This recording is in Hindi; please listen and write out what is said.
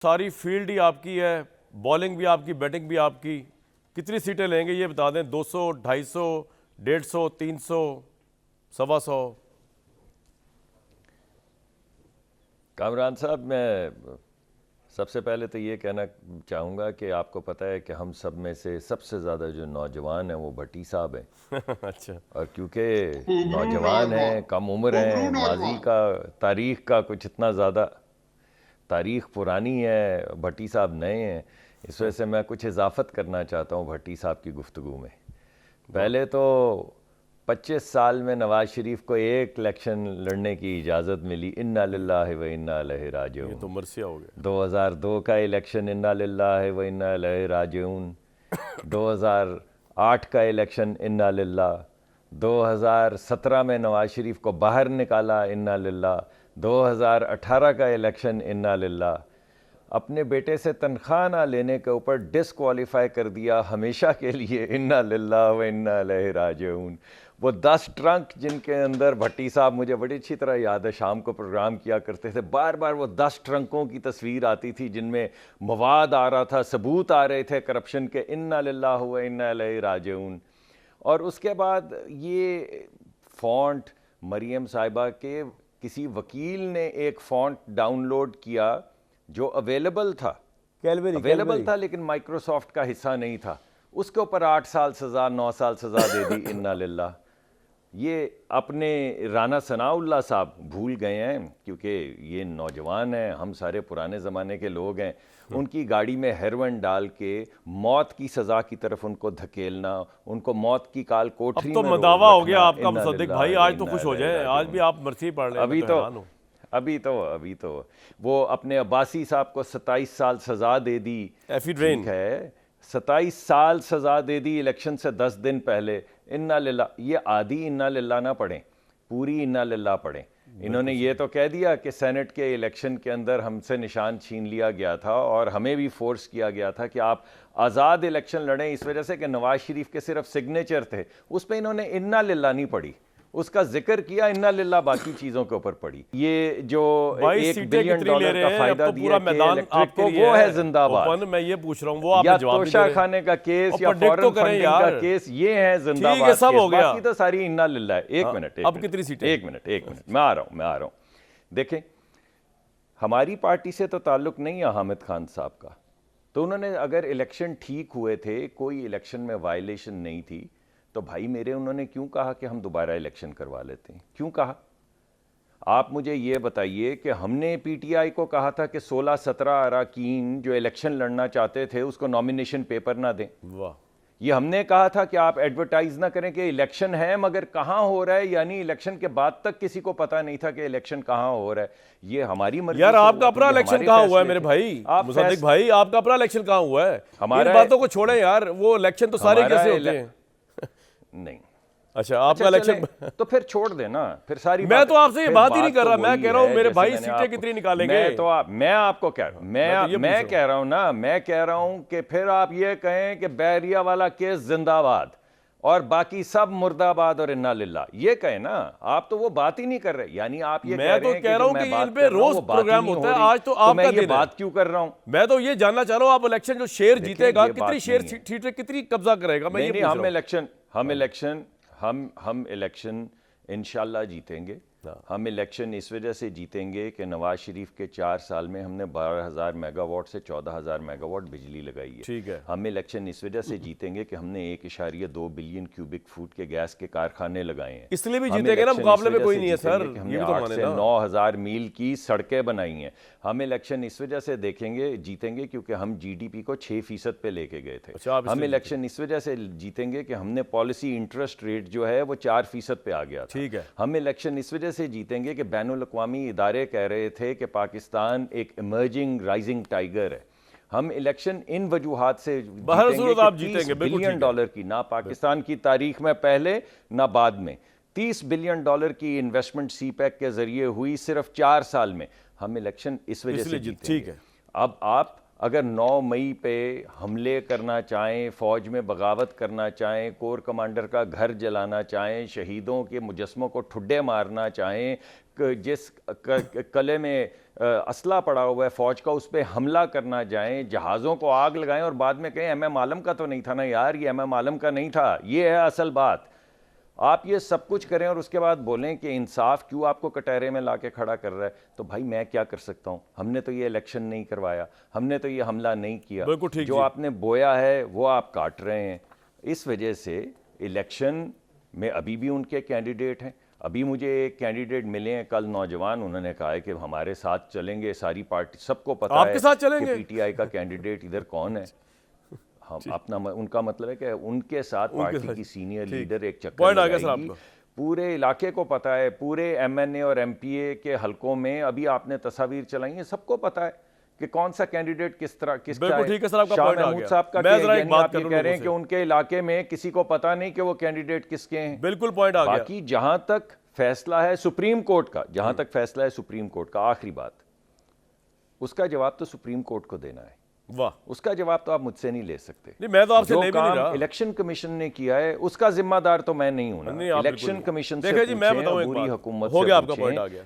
सारी फील्ड ही आपकी है, बॉलिंग भी आपकी, बैटिंग भी आपकी। कितनी सीटें लेंगे ये बता दें? 200, 250, 150, 300, 125? कामरान साहब, मैं सबसे पहले तो ये कहना चाहूँगा कि आपको पता है कि हम सब में से सबसे ज़्यादा जो नौजवान हैं वो भट्टी साहब हैं। अच्छा। और क्योंकि नौजवान हैं, कम उम्र हैं, माजी का तारीख़ का कुछ इतना ज़्यादा तारीख़ पुरानी है, भट्टी साहब नए हैं, इस वजह से मैं कुछ इजाफत करना चाहता हूँ भट्टी साहब की गुफ्तगू में। पहले तो 25 साल में नवाज शरीफ को एक इलेक्शन लड़ने की इजाज़त मिली, इन्ना लिल्लाहि व इन्ना इलैहि राजिऊन। ये तो मरसिया हो गया। 2002 का इलेक्शन, इन्ना लिल्लाहि व इन्ना इलैहि राजिऊन। 2008 का इलेक्शन, इन्ना लिल्लाह। 2017 में नवाज शरीफ को बाहर निकाला, इन्ना लिल्लाह। 2018 का इलेक्शन, इन्ना लिल्लाह। अपने बेटे से तनख्वाह ना लेने के ऊपर डिसक्वालीफाई कर दिया हमेशा के लिए, इन्ना लिल्लाह व इन्ना इलैहि राजिऊन। वो 10 ट्रंक जिनके अंदर, भट्टी साहब मुझे बड़ी अच्छी तरह याद है, शाम को प्रोग्राम किया करते थे, बार बार वो 10 ट्रंकों की तस्वीर आती थी जिनमें मवाद आ रहा था, सबूत आ रहे थे करप्शन के, इन्ना लिल्लाह व इन्ना इलैहि राजिऊन। और उसके बाद ये फ़ॉन्ट, मरियम साहिबा के किसी वकील ने एक फ़ॉन्ट डाउनलोड किया जो अवेलेबल था, अवेलेबल था लेकिन माइक्रोसॉफ्ट का हिस्सा नहीं था, उसके ऊपर 8 साल सज़ा, 9 साल सज़ा दे दी, इन्ना लिल्लाह। ये अपने राना सनाउल्लाह साहब भूल गए हैं, क्योंकि ये नौजवान हैं, हम सारे पुराने ज़माने के लोग हैं। उनकी गाड़ी में हेरोइन डाल के मौत की सज़ा की तरफ उनको धकेलना, उनको मौत की काल कोठरी अब तो में मदावा हो गया रखना, आपका इन्ना मुसद्दिक लिल्लाह भाई, व आज तो इन्ना खुश हो इलैहि जाए, आज राजिऊन। भी आप मरसी पढ़ रहे हैं, मैं तो हैरान हूँ। अभी तो वो अपने अब्बासी साहब को 27 साल सज़ा दे दी, ठीक है, 27 साल सज़ा दे दी इलेक्शन से 10 दिन पहले, इन्ना लिल्लाह। ये आधी इन्ना लिल्लाह ना पढ़ें, पूरी इन्ना लिल्लाह पढ़ें। इन्होंने ये तो कह दिया कि सेनेट के इलेक्शन के अंदर हमसे निशान छीन लिया गया था और हमें भी फोर्स किया गया था कि आप आज़ाद इलेक्शन लड़ें, इस वजह से कि नवाज शरीफ के सिर्फ सिग्नेचर थे। उस पर इन्होंने इन्ना लिल्लाह नहीं पढ़ी, उसका जिक्र किया, इन्ना लिल्लाह बाकी चीज़ों के ऊपर पड़ी। ये जो $1 बिलियन का फायदा दिया इलेक्ट्रिक को, वो है जिंदाबाद। मैं ये पूछ रहा हूँ, वो या आपने जवाब तोशा खाने का केस या फॉरेन फंडिंग का केस, ये है जिंदाबाद। सब हो गया, बाकी तो सारी इन्ना लिल्लाह है। एक मिनट, अब कितनी सीटें? एक मिनट, मैं आ रहा हूँ। देखें, हमारी पार्टी से तो ताल्लुक नहीं है हामिद खान साहब का, तो उन्होंने अगर इलेक्शन ठीक हुए थे, कोई इलेक्शन में वायलेशन नहीं थी, तो भाई मेरे उन्होंने क्यों कहा कि हम दोबारा इलेक्शन करवा लेते हैं? क्यों कहा? आप मुझे ये बताइए कि हमने पीटीआई को कहा था कि 16-17 अरकान जो इलेक्शन लड़ना चाहते थे उसको नॉमिनेशन पेपर ना दें। वाह। ये हमने कहा था कि आप एडवर्टाइज ना करें कि इलेक्शन है, मगर कहाँ हो रहा है, यानी इलेक्शन के बाद तक किसी को पता नहीं था कि इलेक्शन कहाँ हो रहा है। ये हमारी मर्जी। यार आपका अपना इलेक्शन कहाँ हुआ है मेरे भाई? मुसद्दिक भाई, आपका अपना इलेक्शन कहाँ हुआ है? इन बातों को छोड़ें यार, वो इलेक्शन तो सारे कैसे होते हैं? नहीं, अच्छा, आपका इलेक्शन तो फिर छोड़ देना, फिर सारी मैं तो आपसे ये बात ही नहीं कर रहा, मैं कह रहा हूं मेरे भाई सीटें कितनी निकालेंगे। मैं आपको कह रहा हूं, मैं कह रहा हूं ना, मैं कह रहा हूं कि फिर आप ये कहें कि बैरिया वाला केस जिंदाबाद और बाकी सब मुर्दाबाद और इन्ना लिल्लाह, ये कहें ना। आप तो वो बात ही नहीं कर रहे, यानी आप ये मैं तो कह रहा हूं कि इन पे रोज प्रोग्राम होता है, आज तो आपका दिन है। बात क्यों कर रहा हूं? मैं तो ये जानना चाह रहा हूं, आप इलेक्शन जो शेयर जीतेगा, कितनी शेयर सीटें, कितनी कब्जा करेगा? मैं ये पूछ रहा हूं। हम इलेक्शन इंशाल्लाह जीतेंगे। हम इलेक्शन इस वजह से जीतेंगे कि नवाज शरीफ के 4 साल में हमने 12,000 मेगावाट से 14,000 मेगावाट बिजली लगाई है। ठीक है। हम इलेक्शन इस वजह से जीतेंगे कि हमने 1.2 बिलियन क्यूबिक फुट के गैस के कारखाने लगाए हैं। इसलिए भी जीतेंगे ना, मुकाबले में कोई नहीं है सर। हमने 8 से 9,000 मील की सड़कें बनाई हैं। हम इलेक्शन इस वजह से जीतेंगे क्योंकि हम GDP को 6% पे लेके गए थे। हम इलेक्शन इस वजह से जीतेंगे कि हमने पॉलिसी इंटरेस्ट रेट जो है वो 4% पे आ गया था। ठीक है। हम इलेक्शन इस वजह से जीतेंगे कि बैनुल अक़वामी इदारे कह रहे थे कि पाकिस्तान एक इमर्जिंग राइजिंग टाइगर है। हम इलेक्शन इन वजूहात से जीतेंगे कि $30 बिलियन की, ना पाकिस्तान की तारीख में पहले ना बाद में, $30 बिलियन की इन्वेस्टमेंट CPEC के जरिए हुई सिर्फ 4 साल में। हम इलेक्शन इस वजह से जीतेंगे। ठीक है। अब आप अगर 9 मई पे हमले करना चाहें, फ़ौज में बगावत करना चाहें, कोर कमांडर का घर जलाना चाहें, शहीदों के मुजस्मों को ठुड्डे मारना चाहें, जिस कले में असला पड़ा हुआ है फौज का, उस पर हमला करना जाएं, जहाज़ों को आग लगाएं और बाद में कहें एमएम आलम का तो नहीं था ना यार, ये एमएम आलम का नहीं था, ये है असल बात। आप ये सब कुछ करें और उसके बाद बोलें कि इंसाफ क्यों आपको कटहरे में लाके खड़ा कर रहा है, तो भाई मैं क्या कर सकता हूँ? हमने तो ये इलेक्शन नहीं करवाया, हमने तो ये हमला नहीं किया, बिल्कुल ठीक जो जी। आपने बोया है वो आप काट रहे हैं। इस वजह से इलेक्शन में अभी भी उनके कैंडिडेट हैं। अभी मुझे एक कैंडिडेट मिले हैं कल, नौजवान, उन्होंने कहा है कि हमारे साथ चलेंगे, सारी पार्टी, सबको पता आपके है साथ कि चलेंगे? पीटीआई का कैंडिडेट इधर कौन है। हम अपना उनका मतलब है कि उनके साथ पार्टी की सीनियर लीडर एक चक्कर पॉइंट आ गया सर लगाएगी। आपका। पूरे इलाके को पता है, पूरे एमएनए और एमपीए के हलकों में अभी आपने तस्वीर चलाई है, सबको पता है कि कौन सा कैंडिडेट किस तरह किसका बिल्कुल है। ठीक है सर, आपका शाह पॉइंट आ महमूद गया। साहब का मैं कि जरा एक यानी बात आप ये कर लूं कह रहे हैं लोगों कि से। उनके इलाके में किसी को पता नहीं कि वो कैंडिडेट किसके हैं। बिल्कुल पॉइंट आ गया। बाकी जहां तक फैसला है सुप्रीम कोर्ट का, जहां तक फैसला है सुप्रीम कोर्ट का, आखिरी बात, उसका जवाब तो सुप्रीम कोर्ट को देना है। वाह, उसका जवाब तो आप मुझसे नहीं ले सकते। नहीं मैं तो आपसे जो ले भी नहीं काम रहा। इलेक्शन कमीशन ने किया है उसका जिम्मेदार तो मैं नहीं हूं ना। नहीं, आप बिल्कुल इलेक्शन नहीं। कमीशन से देखिए जी, मैं पूछें, बताऊं एक अबूरी बात, हुकूमत हो से गया आपका पूछें, पॉइंट आ गया।